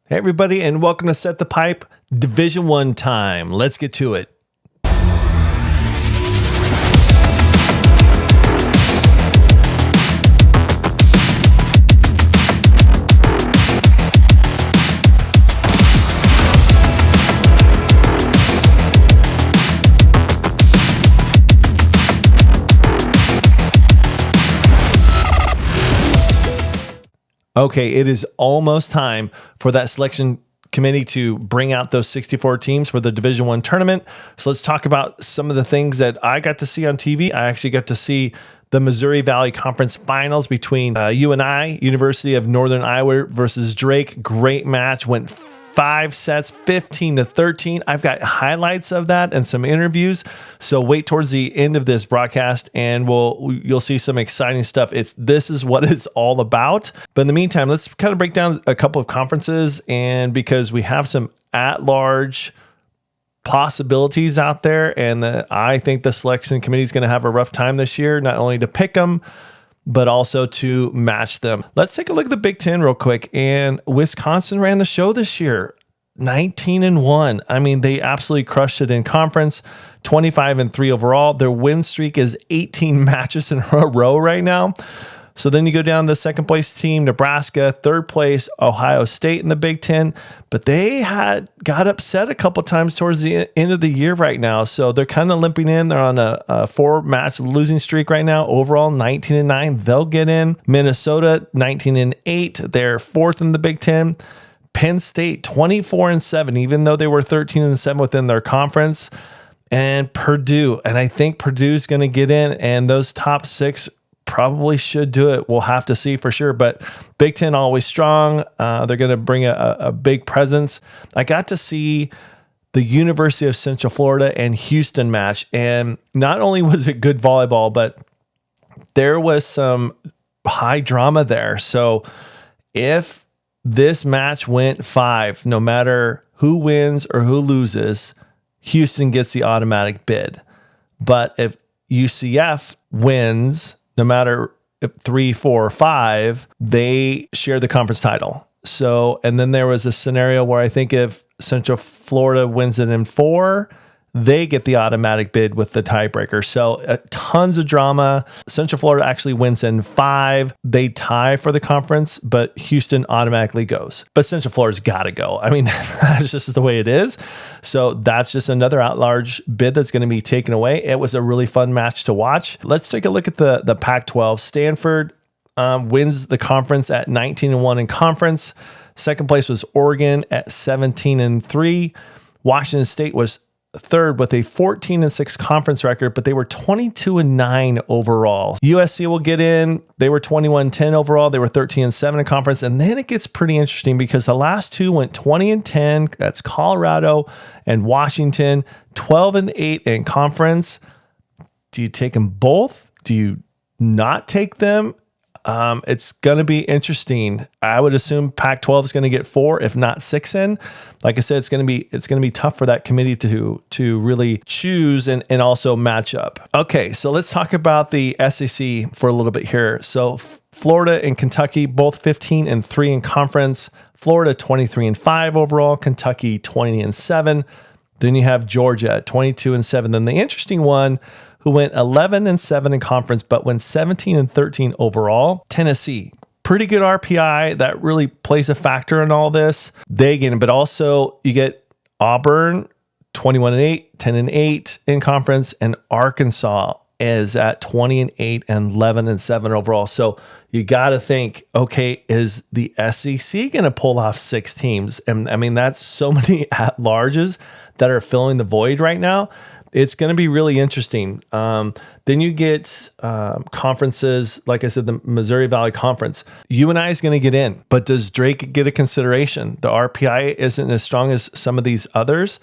Hey everybody, and welcome to Set the Pipe Division 1 time. Let's get to it. Okay, it is almost time for that selection committee to bring out those 64 teams for the Division 1 tournament. So let's talk about some of the things that I got to see on TV. I actually got to see the Missouri Valley Conference Finals between UNI, University of Northern Iowa versus Drake. Great match, went 5 sets, 15-13. I've got highlights of that and some interviews. So wait towards the end of this broadcast and you'll see some exciting stuff. This is what it's all about. But in the meantime, let's kind of break down a couple of conferences, and because we have some at-large possibilities out there, and I think the selection committee is going to have a rough time this year, not only to pick them, but also to match them. Let's take a look at the Big Ten real quick. And Wisconsin ran the show this year, 19-1. I mean, they absolutely crushed it in conference, 25-3 overall. Their win streak is 18 matches in a row right now. So then you go down to the second place team, Nebraska, third place, Ohio State in the Big Ten, but they got upset a couple times towards the end of the year right now. So they're kind of limping in. They're on a 4-match losing streak right now. Overall, 19-9. They'll get in. Minnesota, 19-8. They're fourth in the Big Ten. Penn State, 24-7, even though they were 13-7 within their conference. And Purdue, and I think Purdue's going to get in, and those top 6 probably should do it. We'll have to see for sure, but Big Ten always strong. They're going to bring a big presence. I got to see the University of Central Florida and Houston match, and not only was it good volleyball, but there was some high drama there. So if this match went 5, no matter who wins or who loses, Houston gets the automatic bid. But if UCF wins, no matter 3, 4, or 5, they share the conference title. So, and then there was a scenario where I think if Central Florida wins it in 4, they get the automatic bid with the tiebreaker. So tons of drama. Central Florida actually wins in 5. They tie for the conference, but Houston automatically goes. But Central Florida's got to go. I mean, that's just the way it is. So that's just another at-large bid that's going to be taken away. It was a really fun match to watch. Let's take a look at the Pac-12. Stanford wins the conference at 19-1 in conference. Second place was Oregon at 17-3. Washington State was third with a 14-6 conference record, but they were 22-9 overall. USC will get in. They were 21-10 overall. They were 13-7 in conference. And then it gets pretty interesting because the last 2 went 20-10. That's Colorado and Washington, 12-8 in conference. Do you take them both? Do you not take them? It's going to be interesting. I would assume Pac-12 is going to get 4, if not 6 in. Like I said, it's going to be tough for that committee to really choose and also match up. Okay, so let's talk about the SEC for a little bit here. So Florida and Kentucky, both 15-3 in conference. Florida 23-5 overall. Kentucky 20-7. Then you have Georgia at 22-7. Then the interesting one, who went 11-7 in conference, but went 17-13 overall. Tennessee, pretty good RPI. That really plays a factor in all this. They get in, but also you get Auburn, 21-8, 10-8 in conference, and Arkansas is at 20-8 and 11-7 overall. So you got to think, okay, is the SEC going to pull off 6 teams? And I mean, that's so many at-larges that are filling the void right now. It's going to be really interesting. Then you get conferences, like I said, the Missouri Valley Conference. UNI is going to get in, but does Drake get a consideration? The RPI isn't as strong as some of these others,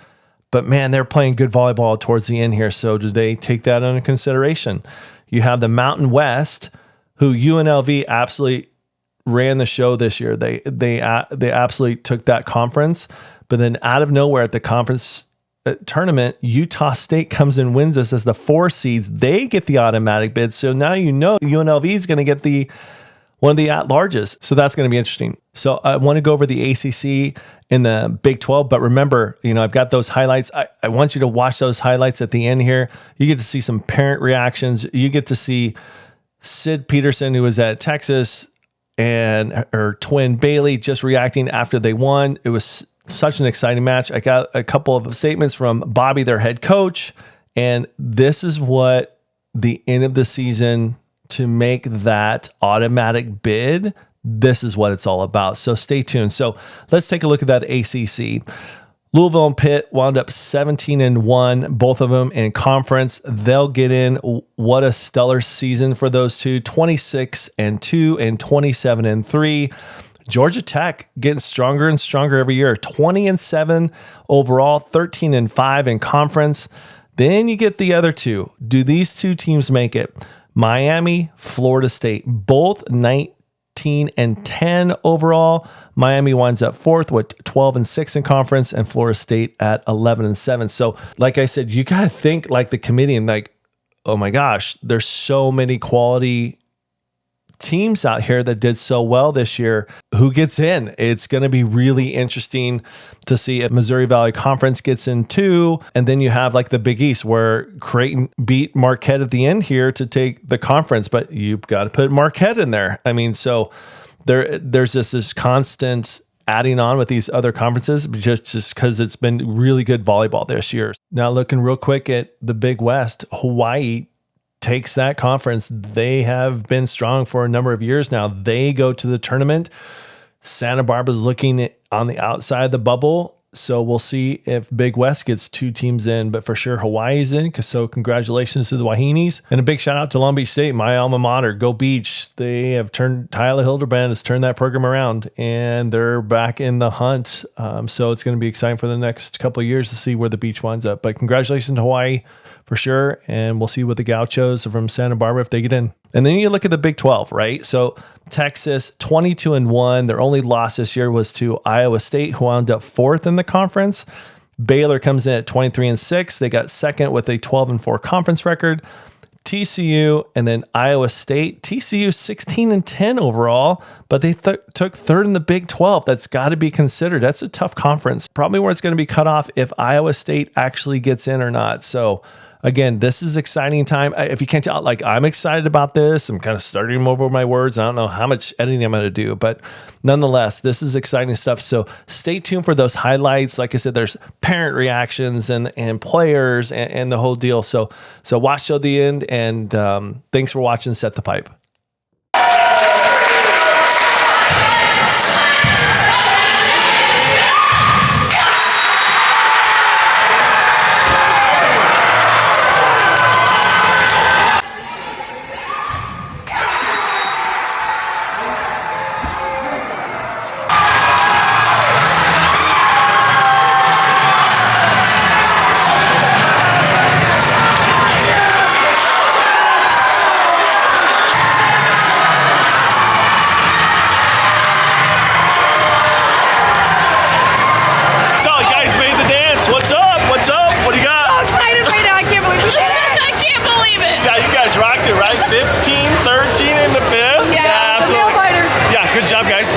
but man, they're playing good volleyball towards the end here. So do they take that under consideration? You have the Mountain West, who UNLV absolutely ran the show this year. They absolutely took that conference, but then out of nowhere at the conference tournament, Utah State comes and wins this as the 4 seeds. They get the automatic bid. So now you know UNLV is going to get the one of the at-larges. So that's going to be interesting. So I want to go over the ACC in the Big 12, but remember, I've got those highlights. I want you to watch those highlights at the end here. You get to see some parent reactions. You get to see Sid Peterson, who was at Texas, and her twin Bailey just reacting after they won. It was such an exciting match. I got a couple of statements from Bobby, their head coach, and this is what the end of the season to make that automatic bid. This is what it's all about. So stay tuned. So let's take a look at that ACC. Louisville and Pitt wound up 17-1, both of them in conference. They'll get in. What a stellar season for those two, 26-2 and 27-3. Georgia Tech getting stronger and stronger every year, 20-7 overall, 13-5 in conference. Then you get the other two. Do these two teams make it? Miami, Florida State, both 19-10 overall. Miami winds up fourth with 12-6 in conference, and Florida State at 11-7. So, like I said, you got to think like the committee and like, oh my gosh, there's so many quality teams out here that did so well this year. Who gets in? It's going to be really interesting to see if Missouri Valley Conference gets in too. And then you have like the Big East where Creighton beat Marquette at the end here to take the conference, but you've got to put Marquette in there. I mean, so there's this constant adding on with these other conferences just because it's been really good volleyball this year. Now looking real quick at the Big West, Hawaii takes that conference. They have been strong for a number of years now. They go to the tournament. Santa Barbara's looking on the outside of the bubble. So we'll see if Big West gets two teams in, but for sure Hawaii's in. So congratulations to the Wahinis. And a big shout out to Long Beach State, my alma mater. Go Beach. They have Tyler Hildebrand has turned that program around and they're back in the hunt. So it's going to be exciting for the next couple of years to see where the beach winds up. But congratulations to Hawaii for sure. And we'll see what the Gauchos from Santa Barbara, if they get in. And then you look at the Big 12, right? So Texas, 22-1. Their only loss this year was to Iowa State, who wound up fourth in the conference. Baylor comes in at 23-6. They got second with a 12-4 conference record. TCU and then Iowa State. TCU 16-10 overall, but they took third in the Big 12. That's got to be considered. That's a tough conference. Probably where it's going to be cut off if Iowa State actually gets in or not. So again, this is exciting time. If you can't tell, like I'm excited about this. I'm kind of starting over my words. I don't know how much editing I'm going to do, but nonetheless, this is exciting stuff. So stay tuned for those highlights. Like I said, there's parent reactions and players and the whole deal. So watch till the end. And thanks for watching Set the Pipe.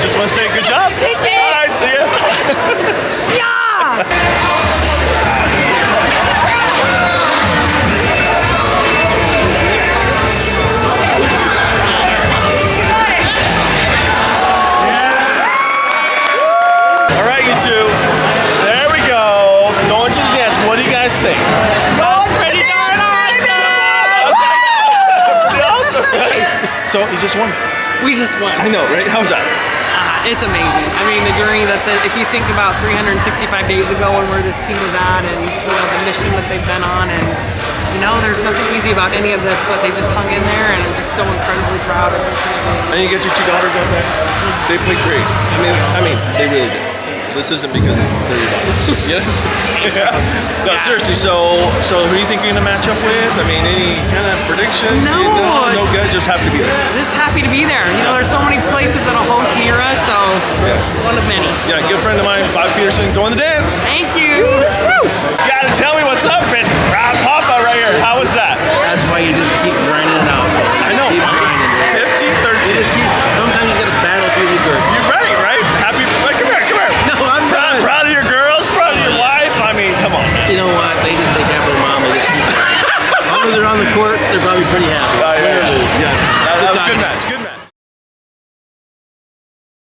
Just want to say good job. Thank you. All right, see ya. Yeah. All right, you two. There we go. Going to the dance. What do you guys think? Pretty awesome. So you just won. We just won. I know, right? How's that? It's amazing. I mean, the journey if you think about 365 days ago and where this team was at and the mission that they've been on, and there's nothing easy about any of this, but they just hung in there, and I'm just so incredibly proud of each and every one. And you get your two daughters out there. They played great. I mean, they really did. So this isn't because they're your daughters. Yeah. No, seriously. So who do you think you're gonna match up with? I mean, any kind of prediction? No. No good. Just happy to be there. Just happy to be there. There's so many places that'll host near us, so one of many. Yeah, good friend of mine, Bob Peterson, going to the dance. Thank you. Woo! Gotta tell me what's up, man. Rob Papa right here. How was that? That's why you just keep grinding it out. I know. Keep grinding it. 15-13. You just keep. Sometimes they're on the court, they're probably pretty happy. Yeah.